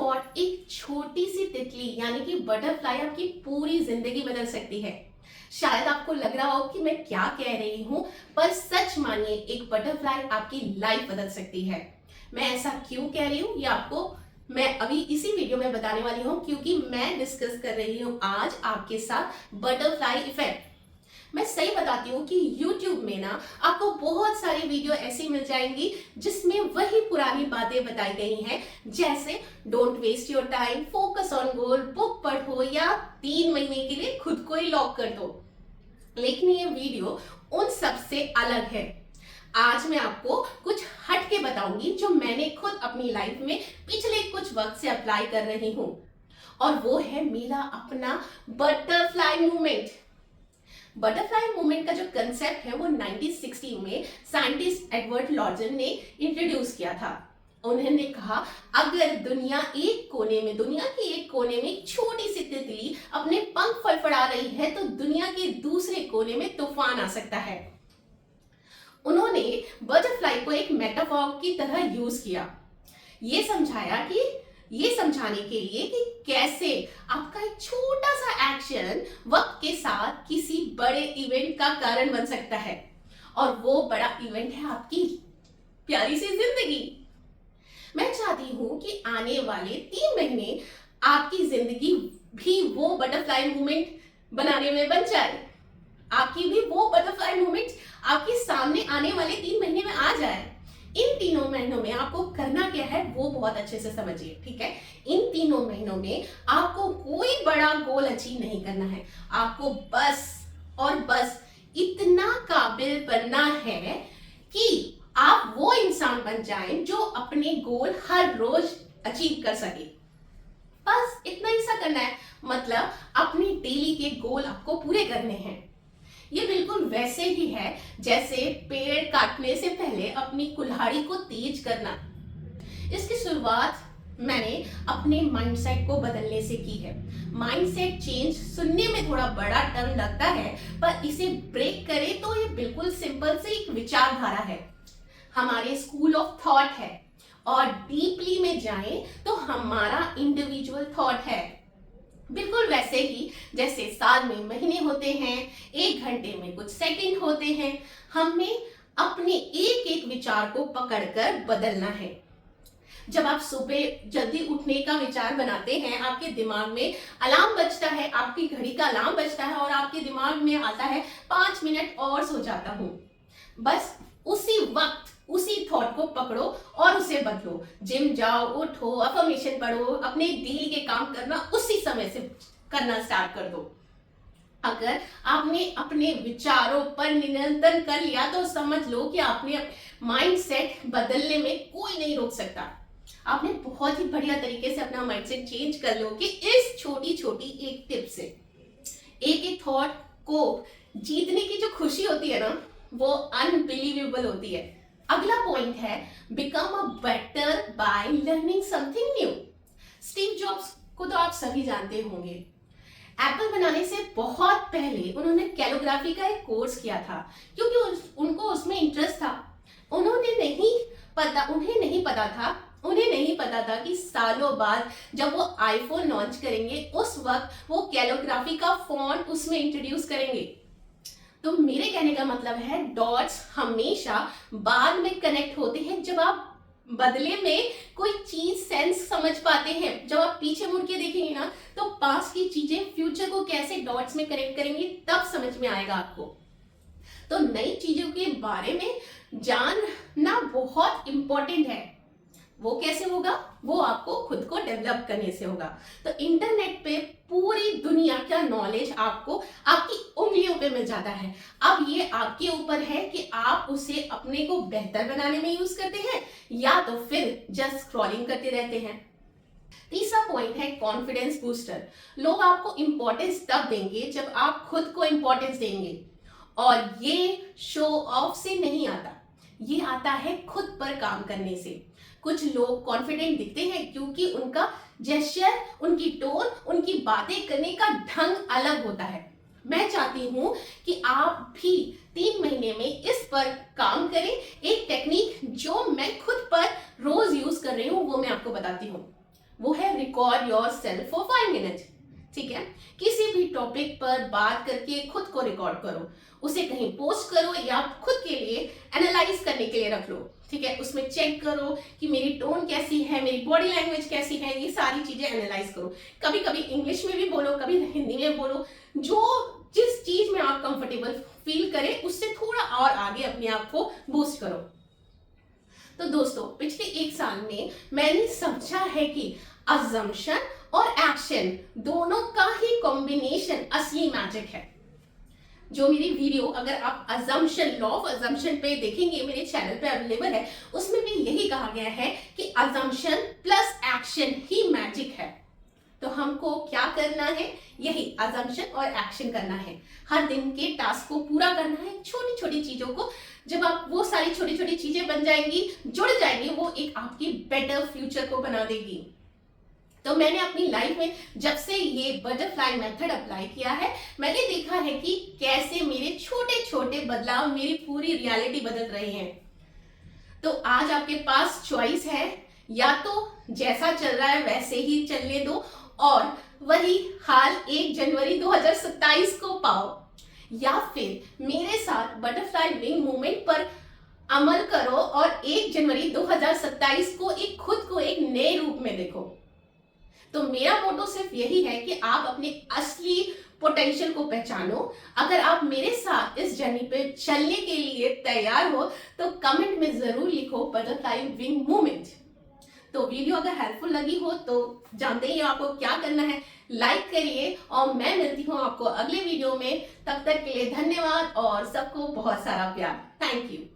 What, एक छोटी सी तितली यानी कि बटरफ्लाई आपकी पूरी जिंदगी बदल सकती है। शायद आपको लग रहा हो कि मैं क्या कह रही हूं, पर सच मानिए एक बटरफ्लाई आपकी लाइफ बदल सकती है। मैं ऐसा क्यों कह रही हूं ये आपको मैं अभी इसी वीडियो में बताने वाली हूं, क्योंकि मैं डिस्कस कर रही हूं आज आपके साथ बटरफ्लाई इफेक्ट। मैं सही बताती हूँ कि YouTube में ना आपको बहुत सारी वीडियो ऐसी मिल जाएंगी जिसमें वही पुरानी बातें बताई गई हैं, जैसे don't waste your time, focus on goal, book पढ़ो या 3 महीने के लिए खुद को ही लॉक कर दो। लेकिन ये वीडियो उन सब से अलग है। आज मैं आपको कुछ हट के बताऊंगी जो मैंने खुद अपनी लाइफ में पिछले कुछ वक्त से अप्लाई कर रही हूँ, और वो है मेरा अपना बटरफ्लाई मूवमेंट। बटरफ्लाई मूवमेंट का जो कंसेप्ट है वो 1960 में साइंटिस्ट एडवर्ड लॉर्जन ने इंट्रोड्यूस किया था। उन्होंने कहा अगर दुनिया की एक कोने में एक छोटी सी तितली अपने पंख फड़फड़ा रही है तो दुनिया के दूसरे कोने में तूफान आ सकता है। उन्होंने बटरफ्लाई को एक मेटाफॉर की तरह यूज किया, ये समझाने के लिए कि कैसे आपका एक छोटा सा एक्शन वक्त के साथ किसी बड़े इवेंट का कारण बन सकता है, और वो बड़ा इवेंट है आपकी प्यारी सी जिंदगी। मैं चाहती हूं कि आने वाले 3 महीने आपकी जिंदगी भी वो बटरफ्लाई मूवमेंट बनाने में बन जाए, आपकी भी वो बटरफ्लाई मूवमेंट आपके सामने आने वाले 3 महीने में आ जाए। इन 3 महीनों में आपको करना क्या है वो बहुत अच्छे से समझिए, ठीक है। इन 3 महीनों में आपको कोई बड़ा गोल अचीव नहीं करना है, आपको बस और बस इतना काबिल बनना है कि आप वो इंसान बन जाएं जो अपने गोल हर रोज अचीव कर सके। बस इतना ही सा करना है, मतलब अपने डेली के गोल आपको पूरे करने हैं। ये बिल्कुल वैसे ही है जैसे पेड़ काटने से पहले अपनी कुल्हाड़ी को तेज करना। इसकी शुरुआत मैंने अपने माइंडसेट को बदलने से की है। माइंडसेट चेंज सुनने में थोड़ा बड़ा टर्म लगता है, पर इसे ब्रेक करें तो ये बिल्कुल सिंपल से एक विचारधारा है, हमारे स्कूल ऑफ थॉट है, और डीपली में जाएं तो हमारा इंडिविजुअल थॉट है। बिल्कुल वैसे ही जैसे साल में महीने होते हैं, 1 घंटे में कुछ सेकंड होते हैं, हमें अपने एक एक विचार को पकड़कर बदलना है। जब आप सुबह जल्दी उठने का विचार बनाते हैं, आपके दिमाग में अलार्म बजता है, आपकी घड़ी का अलार्म बजता है और आपके दिमाग में आता है 5 मिनट और सो जाता हूं। बस उसी वक्त उसी थॉट को पकड़ो और उसे बदलो। जिम जाओ, उठो, अफर्मेशन पढ़ो, अपने डेली के काम करना उसी समय से करना स्टार्ट कर दो। अगर आपने अपने विचारों पर नियंत्रण कर लिया तो समझ लो कि आपने माइंडसेट बदलने में कोई नहीं रोक सकता। आपने बहुत ही बढ़िया तरीके से अपना माइंडसेट चेंज कर लो कि इस छोटी छोटी एक टिप से। एक एक थॉट को जीतने की जो खुशी होती है ना, वो अनबिलीवेबल होती है। अगला पॉइंट है become a better by learning something new. Steve jobs को तो आप सभी जानते होंगे। एप्पल बनाने से बहुत पहले उन्होंने कैलिग्राफी का एक कोर्स किया था, क्योंकि उनको उसमें इंटरेस्ट था। उन्हें नहीं पता था कि सालों बाद जब वो आईफोन लॉन्च करेंगे उस वक्त वो कैलिग्राफी का फॉन्ट उसमें इंट्रोड्यूस करेंगे। तो मेरे कहने का मतलब है डॉट्स हमेशा बाद में कनेक्ट होते हैं जब आप बदले में कोई चीज सेंस समझ पाते हैं। जब आप पीछे मुड़ के देखेंगे ना तो पास्ट की चीजें फ्यूचर को कैसे डॉट्स में कनेक्ट करेंगी तब समझ में आएगा आपको। तो नई चीजों के बारे में जानना बहुत इंपॉर्टेंट है। वो कैसे होगा? वो आपको खुद को डेवलप करने से होगा। तो इंटरनेट पे पूरी दुनिया का नॉलेज आपको आपकी उंगलियों पे मिल जाता है। अब ये आपके ऊपर है कि आप उसे अपने को बेहतर बनाने में यूज करते हैं या तो फिर जस्ट स्क्रॉलिंग करते रहते हैं। तीसरा पॉइंट है कॉन्फिडेंस बूस्टर। लोग आपको इंपॉर्टेंस तब देंगे जब आप खुद को इंपॉर्टेंस देंगे, और ये शो ऑफ से नहीं आता, ये आता है खुद पर काम करने से। कुछ लोग कॉन्फिडेंट दिखते हैं क्योंकि उनका जेस्चर, उनकी टोन, उनकी बातें करने का ढंग अलग होता है। मैं चाहती हूं कि आप भी 3 महीने में इस पर काम करें। एक टेक्निक जो मैं खुद पर रोज यूज कर रही हूं वो मैं आपको बताती हूँ। वो है record your self for 5 minute. ठीक है, किसी भी टॉपिक पर बात करके खुद को रिकॉर्ड करो, उसे कहीं पोस्ट करो या खुद के लिए एनालाइज करने के लिए रख लो। ठीक है, उसमें चेक करो कि मेरी टोन कैसी है, मेरी बॉडी लैंग्वेज कैसी है, ये सारी चीजें एनालाइज करो। कभी कभी इंग्लिश में भी बोलो, कभी हिंदी में बोलो, जो जिस चीज में आप कंफर्टेबल फील करें उससे थोड़ा और आगे अपने आप को बूस्ट करो। तो दोस्तों, पिछले 1 साल में मैंने समझा है कि अजम्पशन और एक्शन दोनों का ही कॉम्बिनेशन असली मैजिक है। जो मेरी वीडियो अगर आप अजम्पशन, लॉ ऑफ अजम्पशन पे देखेंगे, मेरे चैनल पे अवेलेबल है, उसमें भी यही कहा गया है कि अजम्पशन प्लस एक्शन ही मैजिक है। तो हमको क्या करना है, यही अजम्पशन और एक्शन करना है। हर दिन के टास्क को पूरा करना है, छोटी छोटी चीजों को। जब आप वो सारी छोटी छोटी चीजें बन जाएंगी, जुड़ जाएंगी, वो एक आपकी बेटर फ्यूचर को बना देगी। तो मैंने अपनी लाइफ में जब से ये बटरफ्लाई मेथड अप्लाई किया है, मैंने देखा है कि कैसे मेरे छोटे छोटे बदलाव मेरी पूरी रियलिटी बदल रहे हैं। तो आज आपके पास चॉइस है, या तो जैसा चल रहा है वैसे ही चलने दो और वही हाल 1 जनवरी 2027 को पाओ, या फिर मेरे साथ बटरफ्लाई विंग मूवमेंट पर अमल करो और 1 जनवरी 2027 को खुद को एक नए रूप में देखो। तो मेरा मोटो सिर्फ यही है कि आप अपने असली पोटेंशियल को पहचानो। अगर आप मेरे साथ इस जर्नी पे चलने के लिए तैयार हो तो कमेंट में जरूर लिखो बटरफ्लाई विंग मूवमेंट। तो वीडियो अगर हेल्पफुल लगी हो तो जानते ही आपको क्या करना है, लाइक करिए और मैं मिलती हूँ आपको अगले वीडियो में। तब तक के लिए धन्यवाद और सबको बहुत सारा प्यार। Thank you.